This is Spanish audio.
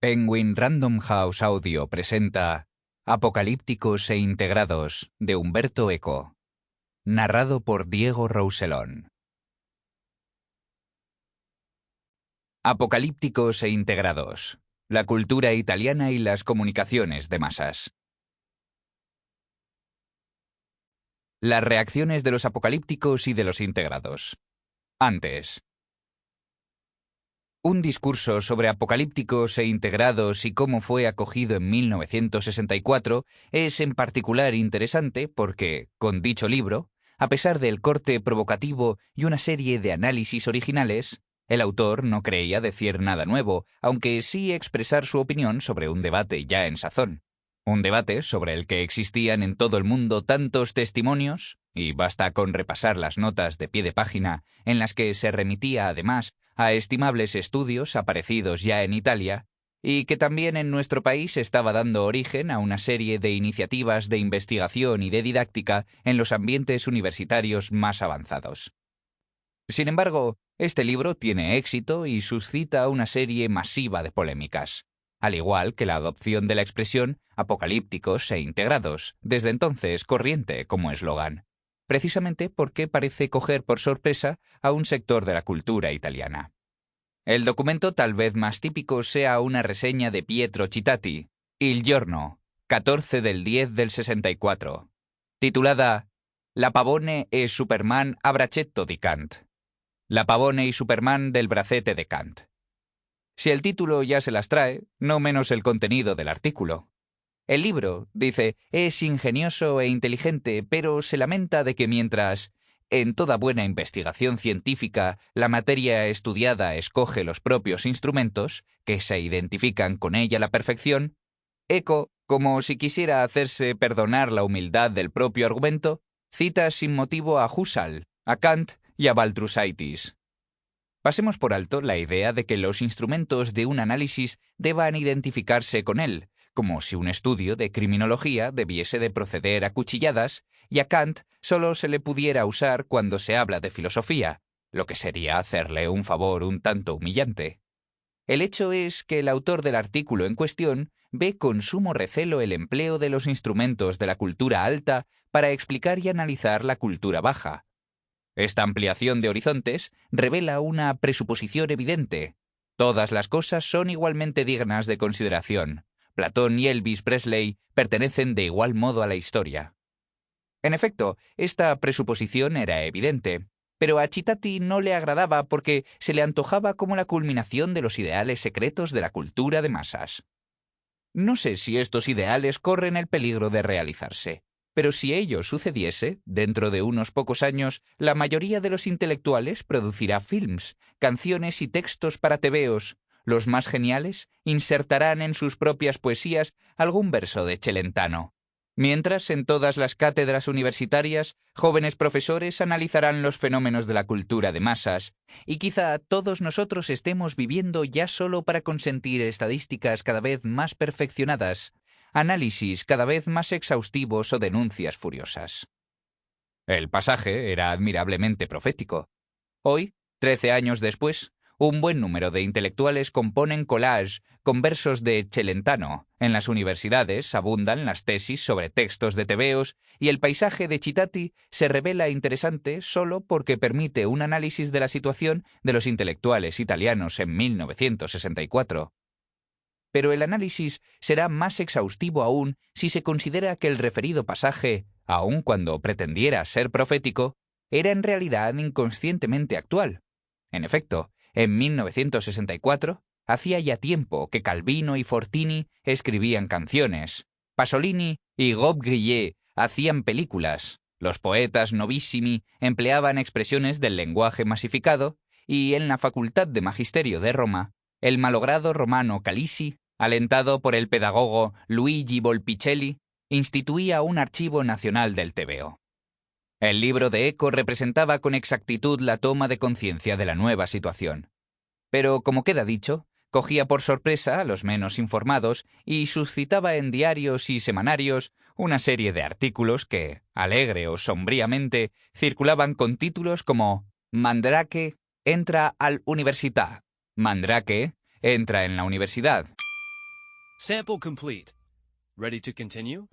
Penguin Random House Audio presenta Apocalípticos e Integrados, de Umberto Eco. Narrado por Diego Roussellón. Apocalípticos e Integrados. La cultura italiana y las comunicaciones de masas. Las reacciones de los apocalípticos y de los integrados. Antes. Un discurso sobre apocalípticos e integrados y cómo fue acogido en 1964 es en particular interesante porque, con dicho libro, a pesar del corte provocativo y una serie de análisis originales, el autor no creía decir nada nuevo, aunque sí expresar su opinión sobre un debate ya en sazón. Un debate sobre el que existían en todo el mundo tantos testimonios, y basta con repasar las notas de pie de página en las que se remitía además a estimables estudios aparecidos ya en Italia, y que también en nuestro país estaba dando origen a una serie de iniciativas de investigación y de didáctica en los ambientes universitarios más avanzados. Sin embargo, este libro tiene éxito y suscita una serie masiva de polémicas, al igual que la adopción de la expresión apocalípticos e integrados, desde entonces corriente como eslogan, precisamente porque parece coger por sorpresa a un sector de la cultura italiana. El documento tal vez más típico sea una reseña de Pietro Citati, Il Giorno, 14 del 10 del 64, titulada La Pavone e Superman a braccetto di Kant. La Pavone y Superman del bracete de Kant. Si el título ya se las trae, no menos el contenido del artículo. El libro, dice, es ingenioso e inteligente, pero se lamenta de que mientras, en toda buena investigación científica, la materia estudiada escoge los propios instrumentos, que se identifican con ella a la perfección, Eco, como si quisiera hacerse perdonar la humildad del propio argumento, cita sin motivo a Husserl, a Kant y a Baltrushaitis. Pasemos por alto la idea de que los instrumentos de un análisis deban identificarse con él, como si un estudio de criminología debiese de proceder a cuchilladas y a Kant solo se le pudiera usar cuando se habla de filosofía, lo que sería hacerle un favor un tanto humillante. El hecho es que el autor del artículo en cuestión ve con sumo recelo el empleo de los instrumentos de la cultura alta para explicar y analizar la cultura baja. Esta ampliación de horizontes revela una presuposición evidente. Todas las cosas son igualmente dignas de consideración. Platón y Elvis Presley pertenecen de igual modo a la historia. En efecto, esta presuposición era evidente, pero a Citati no le agradaba porque se le antojaba como la culminación de los ideales secretos de la cultura de masas. No sé si estos ideales corren el peligro de realizarse. Pero si ello sucediese, dentro de unos pocos años, la mayoría de los intelectuales producirá films, canciones y textos para tebeos. Los más geniales insertarán en sus propias poesías algún verso de Celentano. Mientras, en todas las cátedras universitarias, jóvenes profesores analizarán los fenómenos de la cultura de masas, y quizá todos nosotros estemos viviendo ya solo para consentir estadísticas cada vez más perfeccionadas, análisis cada vez más exhaustivos o denuncias furiosas. El pasaje era admirablemente profético. Hoy, 13 años después, un buen número de intelectuales componen collage con versos de Celentano. En las universidades abundan las tesis sobre textos de tebeos y el paisaje de Citati se revela interesante solo porque permite un análisis de la situación de los intelectuales italianos en 1964. Pero el análisis será más exhaustivo aún si se considera que el referido pasaje, aun cuando pretendiera ser profético, era en realidad inconscientemente actual. En efecto, en 1964, hacía ya tiempo que Calvino y Fortini escribían canciones, Pasolini y Gobbe-Grillet hacían películas, los poetas novissimi empleaban expresiones del lenguaje masificado y en la Facultad de Magisterio de Roma, el malogrado Romano Calisi, alentado por el pedagogo Luigi Volpicelli, instituía un archivo nacional del tebeo. El libro de Eco representaba con exactitud la toma de conciencia de la nueva situación. Pero, como queda dicho, cogía por sorpresa a los menos informados y suscitaba en diarios y semanarios una serie de artículos que, alegre o sombríamente, circulaban con títulos como «Mandrake entra al università», «Mandrake entra en la universidad», Sample complete. Ready to continue?